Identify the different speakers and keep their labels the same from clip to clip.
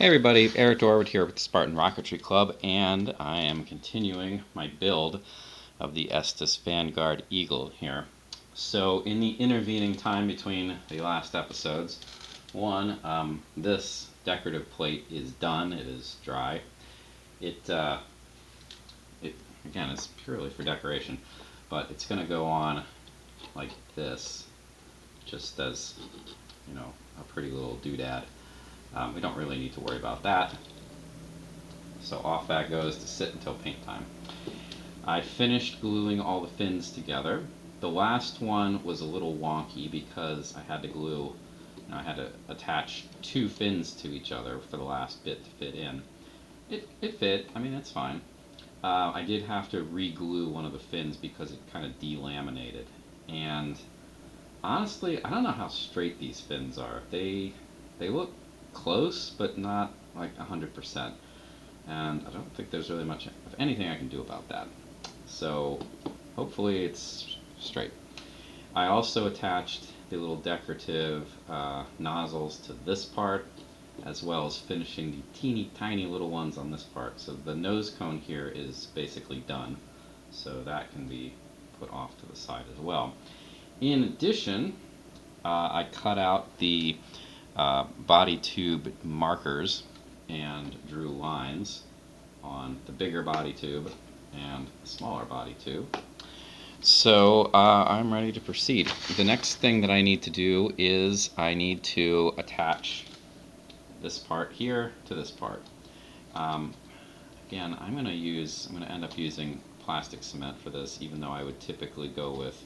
Speaker 1: Hey everybody, Eric Dorward here with the Spartan Rocketry Club, and I am continuing my build of the Estes Vanguard Eagle here. So in the intervening time between the last episodes, this decorative plate is done, it is dry. It again, is purely for decoration, but it's going to go on like this, just as, a pretty little doodad. We don't really need to worry about that. So off that goes to sit until paint time. I finished gluing all the fins together. The last one was a little wonky because I had to glue, I had to attach two fins to each other for the last bit to fit in. It fit, I mean, it's fine. I did have to re-glue one of the fins because it kind of delaminated. And honestly, I don't know how straight these fins are. They look close, but not like 100%. And I don't think there's really much of anything I can do about that. So hopefully it's straight. I also attached the little decorative nozzles to this part, as well as finishing the teeny tiny little ones on this part. So the nose cone here is basically done, so that can be put off to the side as well. In addition, I cut out the body tube markers and drew lines on the bigger body tube and the smaller body tube. So I'm ready to proceed. The next thing that I need to do is I need to attach this part here to this part. Again, I'm going to end up using plastic cement for this, even though I would typically go with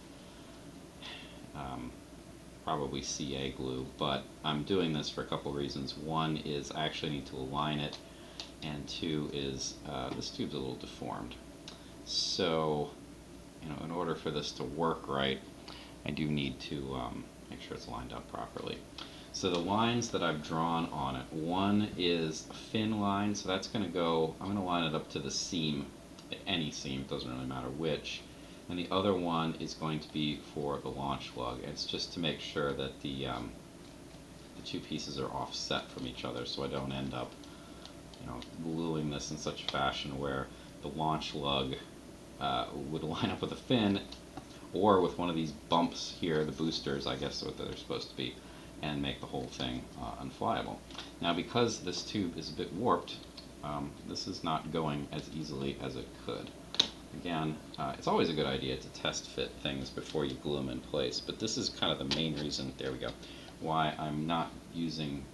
Speaker 1: probably CA glue, but I'm doing this for a couple reasons. One is I actually need to align it, and two is this tube's a little deformed. So, in order for this to work right, I do need to make sure it's lined up properly. So the lines that I've drawn on it, one is a fin line, so that's going to go, I'm going to line it up to the seam, any seam, it doesn't really matter which. And the other one is going to be for the launch lug. It's just to make sure that the two pieces are offset from each other, so I don't end up, gluing this in such a fashion where the launch lug would line up with a fin, or with one of these bumps here, the boosters, I guess what they're supposed to be, and make the whole thing unflyable. Now, because this tube is a bit warped, this is not going as easily as it could. Again, it's always a good idea to test fit things before you glue them in place, but this is kind of the main reason, there we go, why I'm not using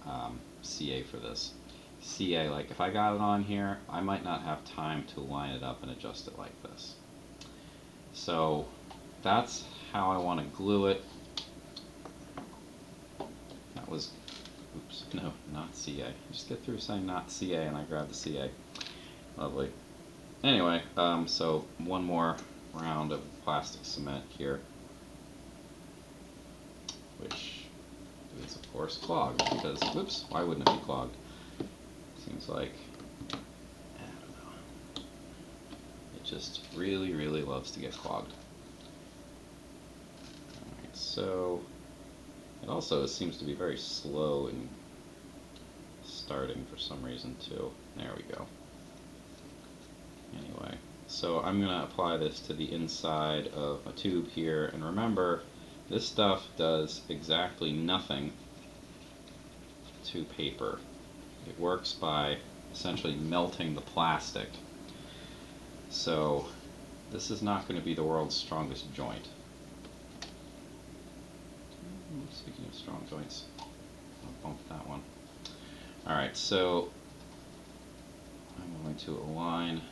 Speaker 1: CA for this. CA, like if I got it on here, I might not have time to line it up and adjust it like this. So that's how I want to glue it. That was, oops, no, not CA. Just get through saying not CA and I grab the CA. Lovely. Anyway, so one more round of plastic cement here, which is of course clogged because, whoops, why wouldn't it be clogged? Seems like, I don't know, it just really, really loves to get clogged. Alright, so it also seems to be very slow in starting for some reason too. There we go. Anyway, so I'm going to apply this to the inside of a tube here, and remember, this stuff does exactly nothing to paper. It works by essentially melting the plastic. So this is not going to be the world's strongest joint. Speaking of strong joints, I'll bump that one. Alright, so I'm going to align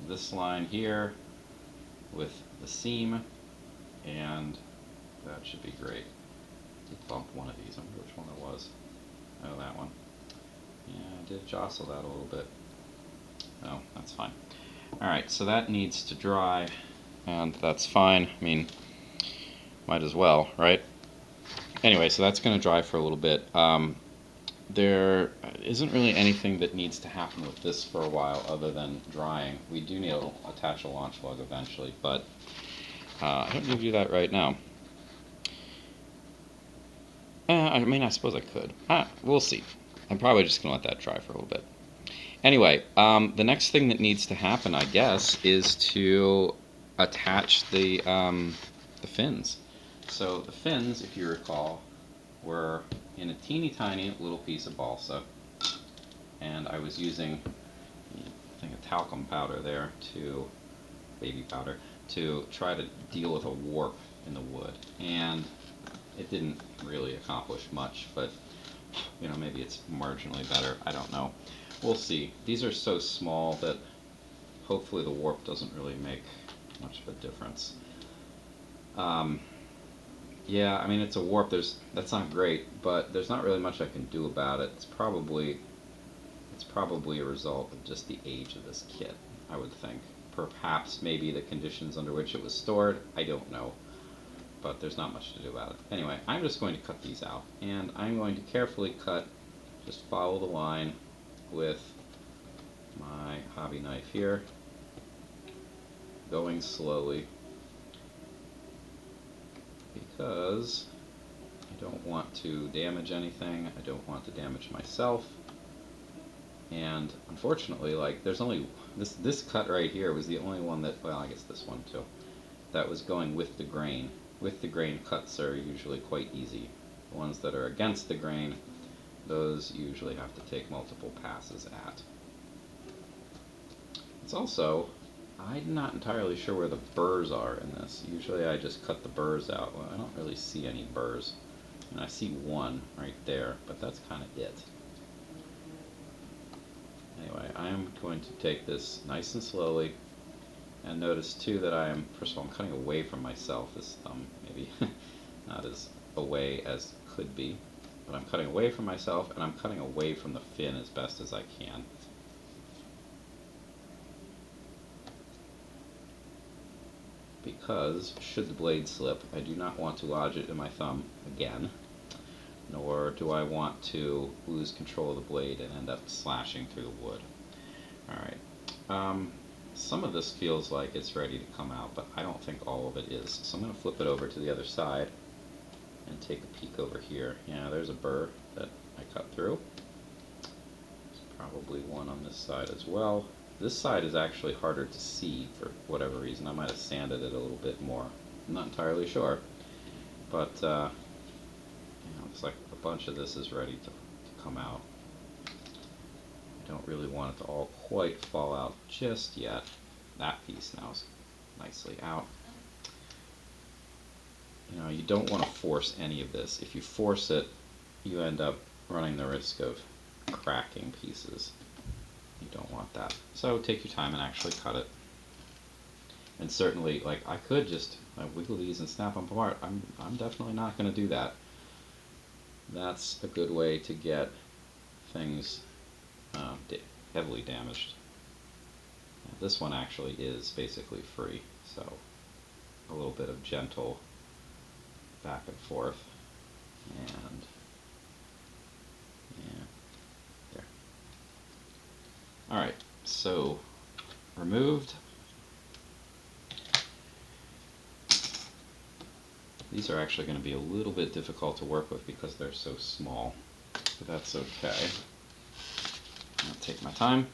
Speaker 1: this line here with the seam, and that should be great. Did bump one of these, I wonder which one it was. Oh, that one. Yeah, I did jostle that a little bit. Oh, that's fine. Alright, so that needs to dry, and that's fine. I mean, might as well, right? Anyway, so that's going to dry for a little bit. There isn't really anything that needs to happen with this for a while other than drying. We do need to attach a launch lug eventually, but I don't need to do that right now. I mean, I suppose I could. We'll see. I'm probably just going to let that dry for a little bit. Anyway, the next thing that needs to happen, I guess, is to attach the fins. So the fins, if you recall, were in a teeny tiny little piece of balsa, and I was using, I think, a talcum powder there, baby powder, to try to deal with a warp in the wood. And it didn't really accomplish much, but maybe it's marginally better. I don't know. We'll see. These are so small that hopefully the warp doesn't really make much of a difference. Yeah, I mean, it's a warp. That's not great, but there's not really much I can do about it. It's probably a result of just the age of this kit, I would think. Perhaps maybe the conditions under which it was stored. I don't know. But there's not much to do about it. Anyway, I'm just going to cut these out, and I'm going to carefully cut, just follow the line with my hobby knife here, going slowly, because I don't want to damage anything, I don't want to damage myself, and unfortunately, like, there's only, this cut right here was the only one that, well, I guess this one too, that was going with the grain. With the grain, cuts are usually quite easy. The ones that are against the grain, those usually have to take multiple passes at. It's also, I'm not entirely sure where the burrs are in this. Usually I just cut the burrs out. Well, I don't really see any burrs. And I see one right there, but that's kind of it. Anyway, I am going to take this nice and slowly. And notice too that first of all, I'm cutting away from myself. This thumb maybe not as away as could be, but I'm cutting away from myself, and I'm cutting away from the fin as best as I can. Because should the blade slip, I do not want to lodge it in my thumb again, nor do I want to lose control of the blade and end up slashing through the wood. Alright. Some of this feels like it's ready to come out, but I don't think all of it is. So I'm going to flip it over to the other side and take a peek over here. Yeah, there's a burr that I cut through. There's probably one on this side as well. This side is actually harder to see for whatever reason. I might have sanded it a little bit more. I'm not entirely sure. But looks like a bunch of this is ready to come out. Don't really want it to all quite fall out just yet. That piece now is nicely out. You don't want to force any of this. If you force it, you end up running the risk of cracking pieces. You don't want that. So take your time and actually cut it. And certainly, like, I could just wiggle these and snap them apart. I'm definitely not going to do that. That's a good way to get things heavily damaged. This one actually is basically free, so a little bit of gentle back and forth, and yeah, there. Alright, so removed. These are actually going to be a little bit difficult to work with because they're so small, but that's okay. I'll take my time.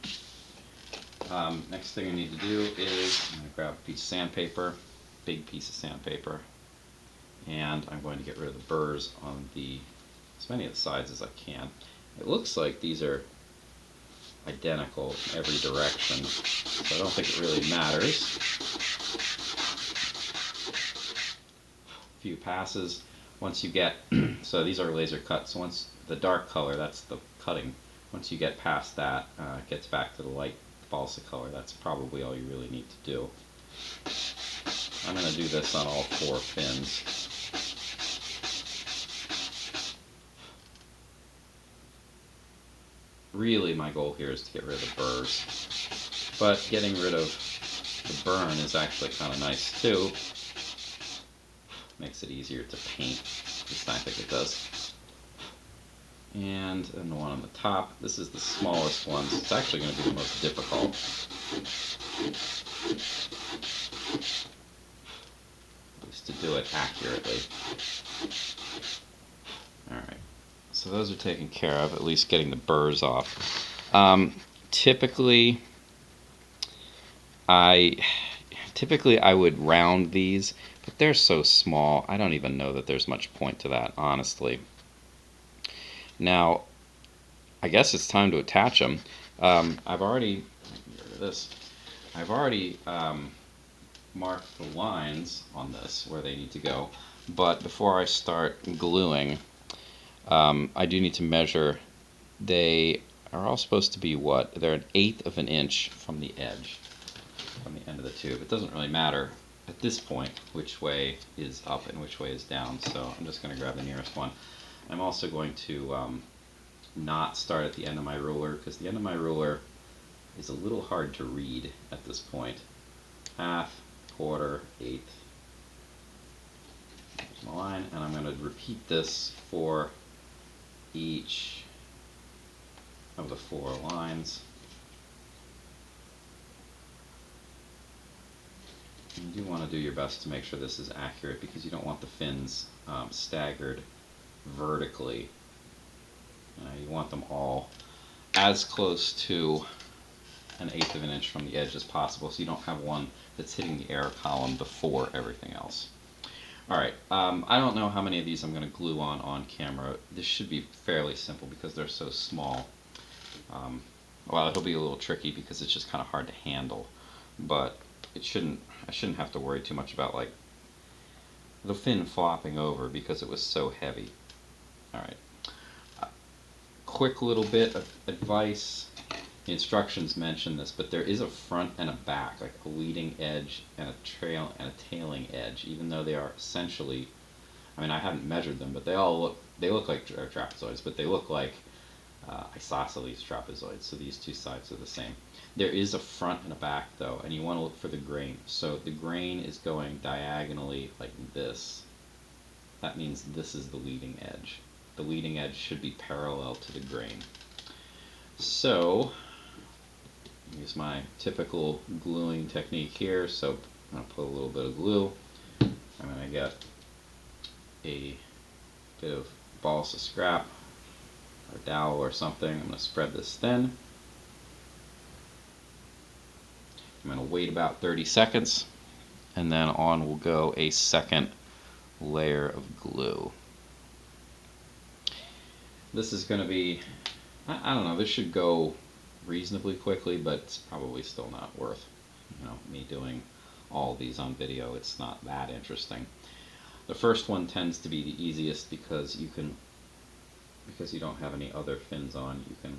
Speaker 1: Next thing I need to do is I'm going to grab a piece of sandpaper, big piece of sandpaper, and I'm going to get rid of the burrs on as many of the sides as I can. It looks like these are identical in every direction, so I don't think it really matters. A few passes. Once you get, so these are laser cut, so once the dark color, that's the cutting. Once you get past that, it gets back to the light balsa color. That's probably all you really need to do. I'm going to do this on all 4 fins. Really, my goal here is to get rid of the burrs, but getting rid of the burn is actually kind of nice too. Makes it easier to paint. At least I think it does. And then the one on the top, this is the smallest one, so it's actually going to be the most difficult. At least to do it accurately. Alright, so those are taken care of, at least getting the burrs off. Typically I would round these, but they're so small, I don't even know that there's much point to that, honestly. Now, I guess it's time to attach them. I've already, get rid of this. I've already marked the lines on this where they need to go, but before I start gluing, I do need to measure. They are all supposed to be what? They're 1/8 of an inch from the edge, from the end of the tube. It doesn't really matter at this point which way is up and which way is down, so I'm just going to grab the nearest one. I'm also going to not start at the end of my ruler, because the end of my ruler is a little hard to read at this point. 1/2, 1/4, 1/8. There's my line, and I'm going to repeat this for each of the 4 lines. You do want to do your best to make sure this is accurate, because you don't want the fins staggered vertically. You want them all as close to 1/8 of an inch from the edge as possible, so you don't have one that's hitting the air column before everything else. Alright, I don't know how many of these I'm going to glue on camera. This should be fairly simple because they're so small. Well, it'll be a little tricky because it's just kind of hard to handle, but I shouldn't have to worry too much about like the fin flopping over because it was so heavy. Alright. Quick little bit of advice. The instructions mention this, but there is a front and a back, like a leading edge and a tailing edge, even though they are essentially, I mean, I haven't measured them, but they look like trapezoids, but they look like isosceles trapezoids, so these two sides are the same. There is a front and a back though, and you want to look for the grain. So the grain is going diagonally like this. That means this is the leading edge. The leading edge should be parallel to the grain. So, use my typical gluing technique here. So I'm going to put a little bit of glue. I'm going to get a bit of balsa scrap or dowel or something. I'm going to spread this thin. I'm going to wait about 30 seconds, and then on will go a second layer of glue. This is going to be, I don't know, this should go reasonably quickly, but it's probably still not worth, me doing all these on video. It's not that interesting. The first one tends to be the easiest because you don't have any other fins on. You can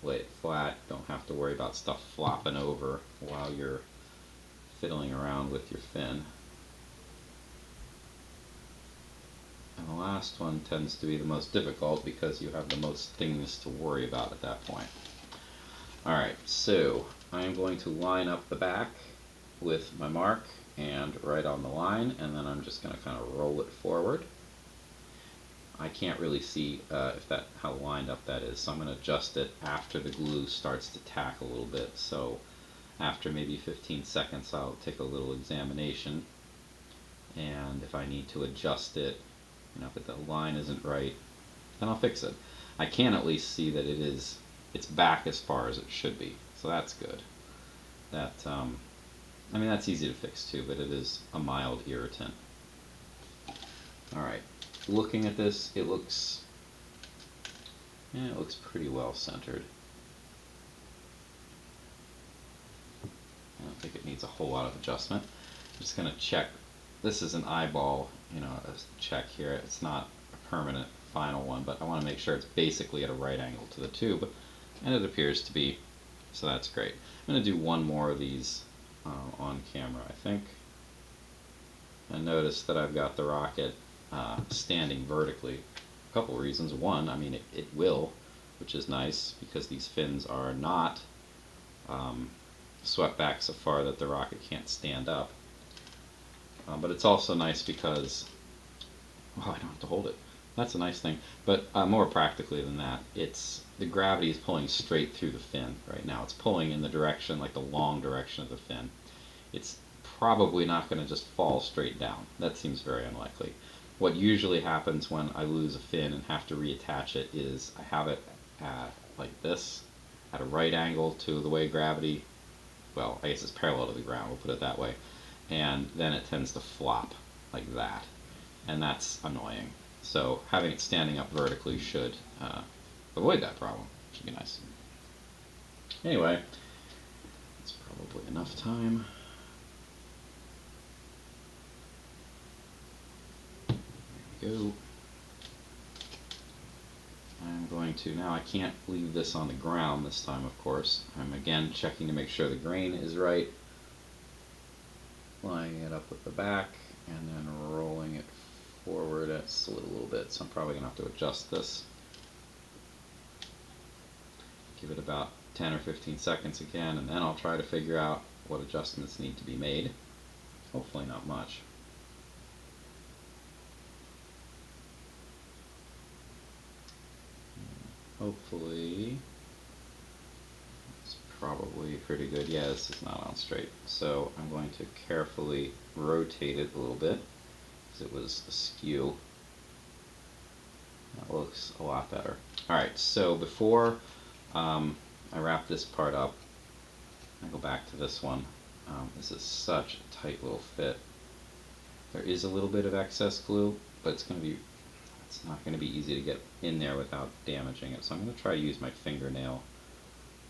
Speaker 1: lay it flat, don't have to worry about stuff flopping over while you're fiddling around with your fin. And the last one tends to be the most difficult because you have the most things to worry about at that point. Alright, so I'm going to line up the back with my mark and right on the line, and then I'm just going to kind of roll it forward. I can't really see how lined up that is, so I'm going to adjust it after the glue starts to tack a little bit. So after maybe 15 seconds I'll take a little examination, and if I need to adjust it, if the line isn't right, then I'll fix it. I can at least see that it's back as far as it should be, so that's good. That I mean, that's easy to fix too, but it is a mild irritant. Alright, looking at this, it looks pretty well centered. I don't think it needs a whole lot of adjustment. I'm just going to check. This is an eyeball, a check here. It's not a permanent final one, but I want to make sure it's basically at a right angle to the tube, and it appears to be, so that's great. I'm going to do one more of these on camera, I think. And notice that I've got the rocket standing vertically. A couple reasons. One, I mean, it will, which is nice because these fins are not swept back so far that the rocket can't stand up. But it's also nice because, well, I don't have to hold it. That's a nice thing. But more practically than that, the gravity is pulling straight through the fin right now. It's pulling in the direction, like the long direction of the fin. It's probably not going to just fall straight down. That seems very unlikely. What usually happens when I lose a fin and have to reattach it is I have it at, like this, at a right angle to the way gravity, well, I guess it's parallel to the ground, we'll put it that way, and then it tends to flop like that, and that's annoying. So having it standing up vertically should avoid that problem, which would be nice. Anyway, that's probably enough time. There we go. I'm going to, now I can't leave this on the ground this time, of course. I'm again checking to make sure the grain is right. Lining it up with the back and then rolling it forward. It's slid a little bit, so I'm probably going to have to adjust this. Give it about 10 or 15 seconds again, and then I'll try to figure out what adjustments need to be made. Hopefully not much. Hopefully it's probably pretty good. Yeah, this is not on straight. So I'm going to carefully rotate it a little bit because it was askew. That looks a lot better. Alright, so before I wrap this part up, I go back to this one. This is such a tight little fit. There is a little bit of excess glue, but it's not going to be easy to get in there without damaging it. So I'm going to try to use my fingernail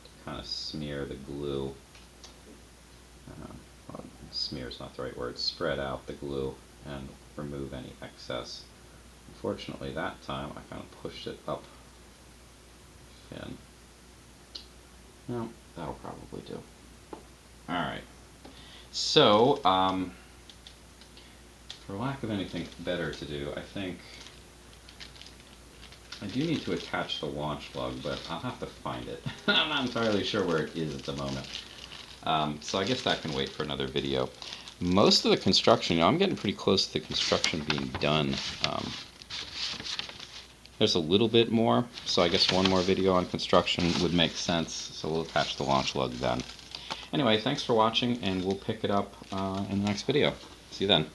Speaker 1: to kind of smear the glue. Well, smear is not the right word. Spread out the glue and remove any excess. Unfortunately, that time I kind of pushed it up fin. No, that'll probably do. Alright. So, for lack of anything better to do, I think I do need to attach the launch lug, but I'll have to find it. I'm not entirely sure where it is at the moment. So I guess that can wait for another video. Most of the construction, I'm getting pretty close to the construction being done. There's a little bit more, so I guess one more video on construction would make sense, so we'll attach the launch lug then. Anyway, thanks for watching, and we'll pick it up in the next video. See you then.